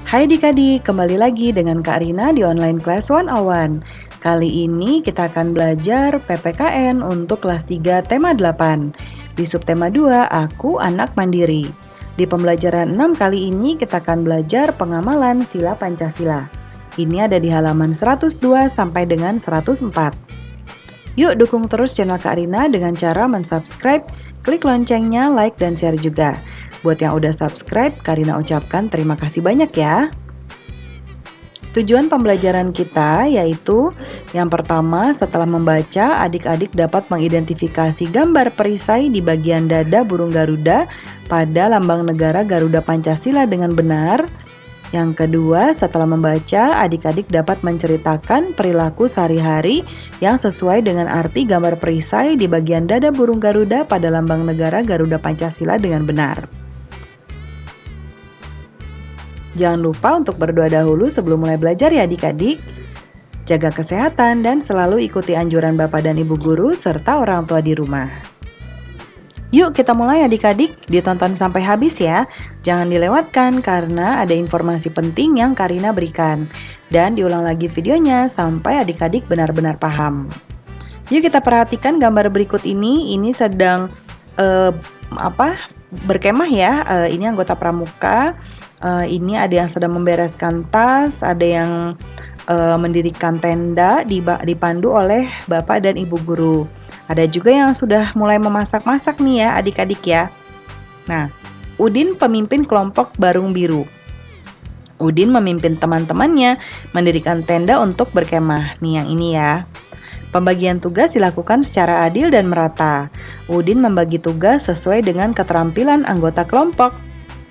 Hai adik-adik, kembali lagi dengan Kak Rina di Online Class 101. Kali ini kita akan belajar PPKN untuk kelas 3 tema 8. Di subtema 2, aku anak mandiri. Di pembelajaran 6 kali ini kita akan belajar pengamalan sila Pancasila. Ini ada di halaman 102 sampai dengan 104. Yuk dukung terus channel Kak Rina dengan cara mensubscribe, klik loncengnya, like, dan share juga. Buat yang udah subscribe, Kak Rina ucapkan terima kasih banyak ya. Tujuan pembelajaran kita yaitu yang pertama, setelah membaca, adik-adik dapat mengidentifikasi gambar perisai di bagian dada burung Garuda pada lambang negara Garuda Pancasila dengan benar. Yang kedua, setelah membaca, adik-adik dapat menceritakan perilaku sehari-hari yang sesuai dengan arti gambar perisai di bagian dada burung Garuda pada lambang negara Garuda Pancasila dengan benar. Jangan lupa untuk berdoa dahulu sebelum mulai belajar ya adik-adik. Jaga kesehatan dan selalu ikuti anjuran Bapak dan Ibu Guru serta orang tua di rumah. Yuk kita mulai adik-adik, ditonton sampai habis ya. Jangan dilewatkan karena ada informasi penting yang Kak Rina berikan. Dan diulang lagi videonya sampai adik-adik benar-benar paham. Yuk kita perhatikan gambar berikut ini sedang berkemah ya. Ini anggota pramuka. Ini ada yang sedang membereskan tas, ada yang mendirikan tenda dipandu oleh Bapak dan Ibu Guru. Ada juga yang sudah mulai memasak-masak nih ya adik-adik ya. Nah, Udin pemimpin kelompok Barung Biru. Udin memimpin teman-temannya mendirikan tenda untuk berkemah. Nih yang ini ya. Pembagian tugas dilakukan secara adil dan merata. Udin membagi tugas sesuai dengan keterampilan anggota kelompok.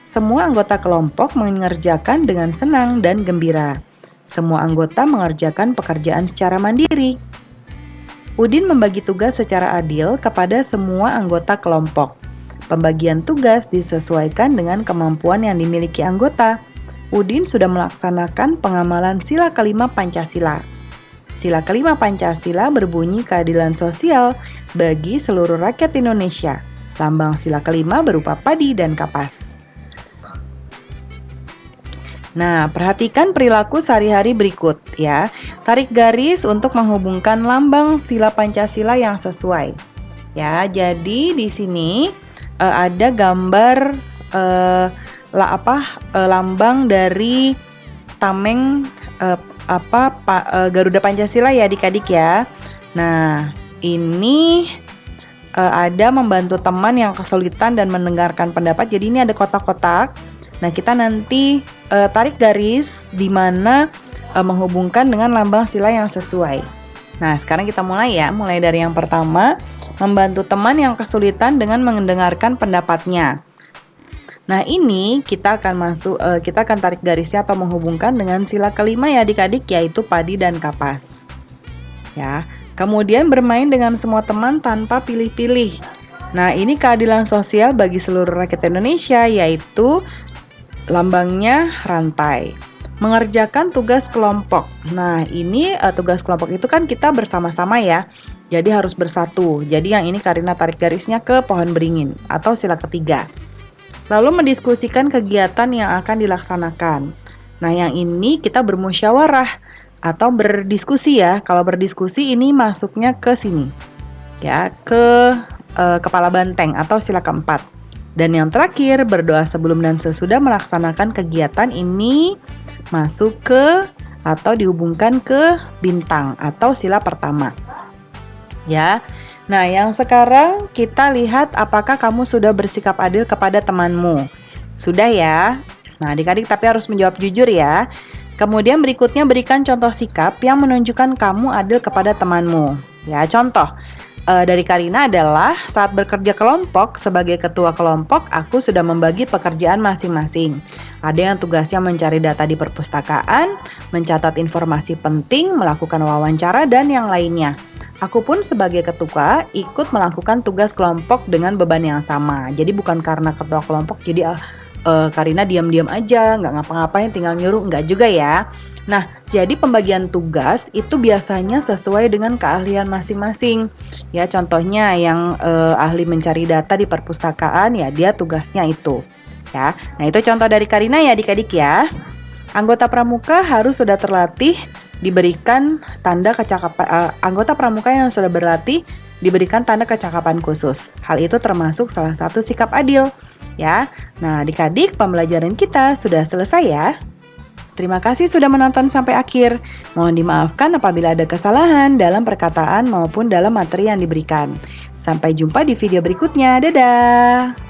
Semua anggota kelompok mengerjakan dengan senang dan gembira. Semua anggota mengerjakan pekerjaan secara mandiri. Udin membagi tugas secara adil kepada semua anggota kelompok. Pembagian tugas disesuaikan dengan kemampuan yang dimiliki anggota. Udin sudah melaksanakan pengamalan sila kelima Pancasila. Sila kelima Pancasila berbunyi keadilan sosial bagi seluruh rakyat Indonesia. Lambang sila kelima berupa padi dan kapas. Nah, perhatikan perilaku sehari-hari berikut ya. Tarik garis untuk menghubungkan lambang sila Pancasila yang sesuai. Ya, jadi di sini ada gambar lambang dari tameng Garuda Pancasila ya adik-adik ya. Nah, ini ada membantu teman yang kesulitan dan mendengarkan pendapat. Jadi ini ada kotak-kotak. Nah, kita nanti tarik garis di mana menghubungkan dengan lambang sila yang sesuai. Nah, sekarang kita mulai ya. Mulai dari yang pertama, membantu teman yang kesulitan dengan mendengarkan pendapatnya. Nah, ini kita akan tarik garisnya atau menghubungkan dengan sila kelima ya adik-adik, yaitu padi dan kapas. Ya. Kemudian bermain dengan semua teman tanpa pilih-pilih. Nah, ini keadilan sosial bagi seluruh rakyat Indonesia, yaitu lambangnya rantai. Mengerjakan tugas kelompok. Nah, ini tugas kelompok itu kan kita bersama-sama ya. Jadi harus bersatu. Jadi yang ini Kak Rina tarik garisnya ke pohon beringin atau sila ketiga. Lalu mendiskusikan kegiatan yang akan dilaksanakan. Nah, yang ini kita bermusyawarah atau berdiskusi ya. Kalau berdiskusi ini masuknya ke sini. Ya, ke kepala banteng atau sila keempat. Dan yang terakhir, berdoa sebelum dan sesudah melaksanakan kegiatan ini masuk ke atau dihubungkan ke bintang atau sila pertama. Ya. Nah, yang sekarang kita lihat apakah kamu sudah bersikap adil kepada temanmu. Sudah ya? Nah, adik-adik tapi harus menjawab jujur ya. Kemudian berikutnya berikan contoh sikap yang menunjukkan kamu adil kepada temanmu. Ya, contoh dari Kak Rina adalah saat bekerja kelompok sebagai ketua kelompok, aku sudah membagi pekerjaan masing-masing. Ada yang tugasnya mencari data di perpustakaan, mencatat informasi penting, melakukan wawancara, dan yang lainnya. Aku pun sebagai ketua ikut melakukan tugas kelompok dengan beban yang sama. Jadi bukan karena ketua kelompok jadi Kak Rina diam-diam aja, nggak ngapa-ngapain, tinggal nyuruh, nggak juga ya. Nah, jadi pembagian tugas itu biasanya sesuai dengan keahlian masing-masing. Ya, contohnya yang ahli mencari data di perpustakaan, ya dia tugasnya itu. Ya, nah itu contoh dari Kak Rina ya adik-adik ya. Anggota pramuka harus sudah terlatih diberikan tanda kecakapan. Anggota pramuka yang sudah berlatih diberikan tanda kecakapan khusus. Hal itu termasuk salah satu sikap adil, ya. Nah, adik-adik, pembelajaran kita sudah selesai ya. Terima kasih sudah menonton sampai akhir. Mohon dimaafkan apabila ada kesalahan dalam perkataan maupun dalam materi yang diberikan. Sampai jumpa di video berikutnya. Dadah!